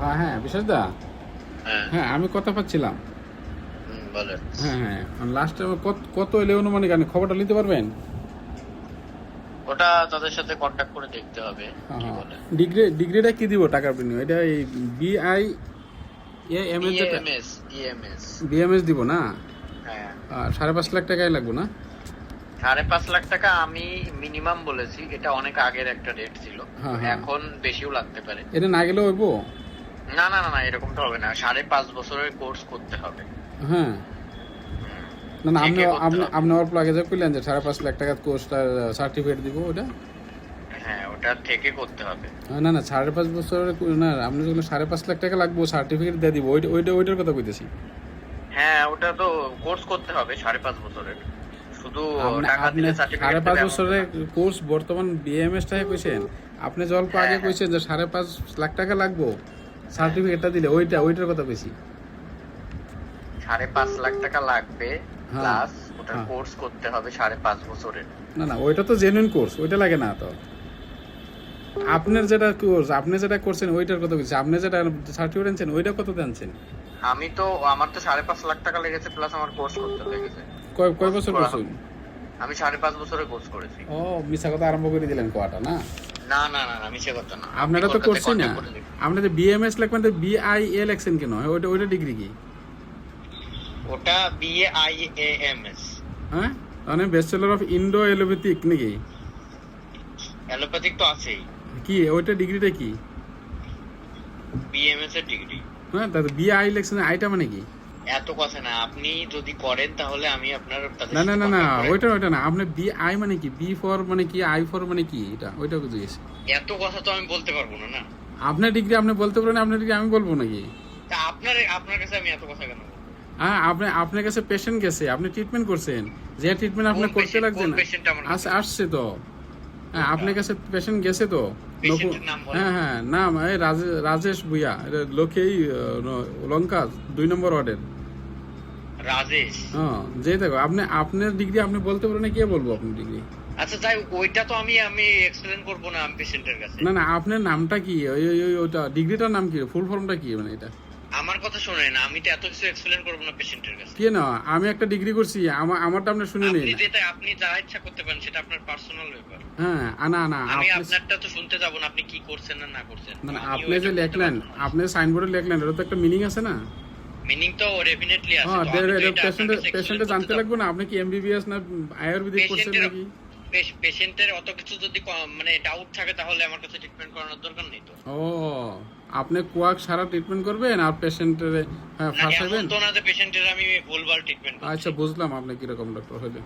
হ্যাঁ হ্যাঁ, বিশেষ দা। হ্যাঁ হ্যাঁ, আমি কথা পাচ্ছিলাম। বলেন। হ্যাঁ হ্যাঁ, লাস্ট টাইম কত এলে অনুমানিক আপনি খবরটা নিতে পারবেন? ওটা তাদের সাথে কন্ট্যাক্ট করে দেখতে হবে হ্যাঁ কি হ্যাঁ। বলে। ডিগ্রিটা কি দিব টাকার বিনিময়ে? এটা এই বিআই এম এস যেটা ইএমএস ইএমএস। বিএমএস দিব না? হ্যাঁ 5.5 লাখ টাকাই লাগবে না? 5.5 লাখ টাকা আমি মিনিমাম বলেছি, এটা অনেক আগের একটা রেট ছিল, হ্যাঁ, হ্যাঁ। এখন বেশিও লাগতে পারে। এটা না গেলেও হইব? না না না না, এরকমটা হবে না, 5.5 বছরের কোর্স করতে হবে। হ্যাঁ। না না, আপনি থেকে করতে আপনি হবে। আপনি অল্প আগে যা কইলেন যে 5.5 লাখ টাকার কোর্সটার সার্টিফিকেট দিব, ওটা? হ্যাঁ ওটা থেকে করতে হবে। না না, 5.5 বছরের না, আপনি যখন 5.5 লাখ টাকা লাগবে সার্টিফিকেট দিয়ে দিব, ওইটার কথা কইতেছি। হ্যাঁ ওটা তো কোর্স করতে হবে 5.5 বছরের, শুধু আপনি টাকা আপনি দিলে সার্টিফিকেট 5.5 বছরের কোর্স বর্তমান বিএমএস টাকা কইছেন, আপনি যে অল্প আগে হ্যাঁ, কইছেন যে 5.5 লাখ টাকা লাগবে সার্টিফিকেটটা দিলে, ওইটার কথা বেশি। 5.5 লাখ টাকা লাগবে হ্যাঁ, প্লাস ওটার হ্যাঁ। কোর্স করতে হবে 5.5 বছরের। না না, ওইটা তো জেনুইন কোর্স, ওইটা লাগে না তো। আপনার যেটা কোর্স, আপনি যেটা করছেন ওইটার কথা বলছি, আপনি যেটা সার্টিফিকেট আনছেন ওইটা কত আনছেন? আমি তো আমার তো 5.5 লাখ টাকা লেগেছে প্লাস আমার কোর্স করতে লেগেছে। কয় বছর করছেন? আমি 5.5 বছরের কোর্স করেছি। ও, মিছা কথা আরম্ভ করে দিলেন কোয়াটা না? না না না না, আমি সে কথা না। আপনারা তো করছেন না, আপনার যে বিএমএস লিখবেন তো বিআইএ লেখছেন কেন? ওইটা ডিগ্রি কি? ওটা বিএআইএএমএস। হ্যাঁ, মানে ব্যাচেলর অফ ইন্ডো এলোপ্যাথিক নাকি? অ্যালোপ্যাথিক তো আছেই। কি ওইটা ডিগ্রিটা কি? বিএমএস এর ডিগ্রি। হ্যাঁ, তাহলে বিআই লেখছেন, আইটা মানে কি? এত কথা না, আপনি যদি করেন তাহলে আমি আপনার তাদের না না সাথে না না, contact করে- ওইটা না, আপনি বিআই মানে কি? বি ফর মানে কি? আই ফর মানে কি? ওইটা বুঝিয়েছি। এত কথা তো আমি বলতে পারবো না না। আপনার ডিগ্রি আপনি বলতে পারেন, আপনার ডিগ্রি আমি বলবো নাকি? তা আপনার কাছে আমি এত কথা কেন বলবো? হ্যাঁ, আপনার কাছে পেশেন্ট গেছে, আপনি ট্রিটমেন্ট করছেন, যে ট্রিটমেন্ট আপনি কোন করতে patient- লাগছে কোন না, patient আমার কাছে? আসছে তো। হ্যাঁ, আপনার কাছে পেশেন্ট গেছে তো। Patient-এর নাম বলেন। হ্যাঁ হ্যাঁ, নাম এই রাজেশ ভুইয়া, এটা লোকেই লঙ্কা 2 নম্বর ওয়ার্ডের। রাজেশ। হ্যাঁ, যে দেখো আপনার ডিগ্রি আপনি বলতে পারেন না, কে বলবো আপনার ডিগ্রি? আচ্ছা যাই হোক, ওইটা তো আমি এক্সপ্লেন করবো না আমি পেশেন্টের কাছে। না না, আপনার নামটা কি? ওইটা ডিগ্রিটার নাম কি? ফুল ফর্মটা কি মানে এটা? আমার কথা শোনেন, আমি তো এত কিছু এক্সপ্লেন করবো না পেশেন্টের কাছে। কি না, আমি একটা ডিগ্রি করছি, আমারটা আপনি শুনে নিন। আপনি যা ইচ্ছা করতে পারেন, সেটা আপনার পার্সোনাল ব্যাপার। হ্যাঁ, না না, আমি আপনি আপনারটা তো শুনতে যাব না, আপনি কি করছেন না না করছেন। না না, আপনি যে লেখলেন, আপনি সাইনবোর্ডে লেখলেন, এটা তো একটা মিনিং আছে না? মিনিং তো ডেফিনেটলি আছে। হ্যাঁ, তো আমি তো এটা আপনার কাছে পেশেন্টে explain জানতে করতে লাগবে না আপনি কি এমবিবিএস না আয়ুর্বেদিক করছেন Patient-এর- নাকি? পেশেন্টের অত কিছু যদি মানে ডাউট থাকে তাহলে আমার কাছে ট্রিটমেন্ট করানোর দরকার নেই তো। ও, আপনি কোয়াক সারা ট্রিটমেন্ট করবেন আর পেশেন্টের না, ফাঁসাবেন? এমন তো না যে পেশেন্টের আমি ভুলভাল ট্রিটমেন্ট আচ্ছা, বুঝলাম আপনি কিরকম ডক্টর হইলেন।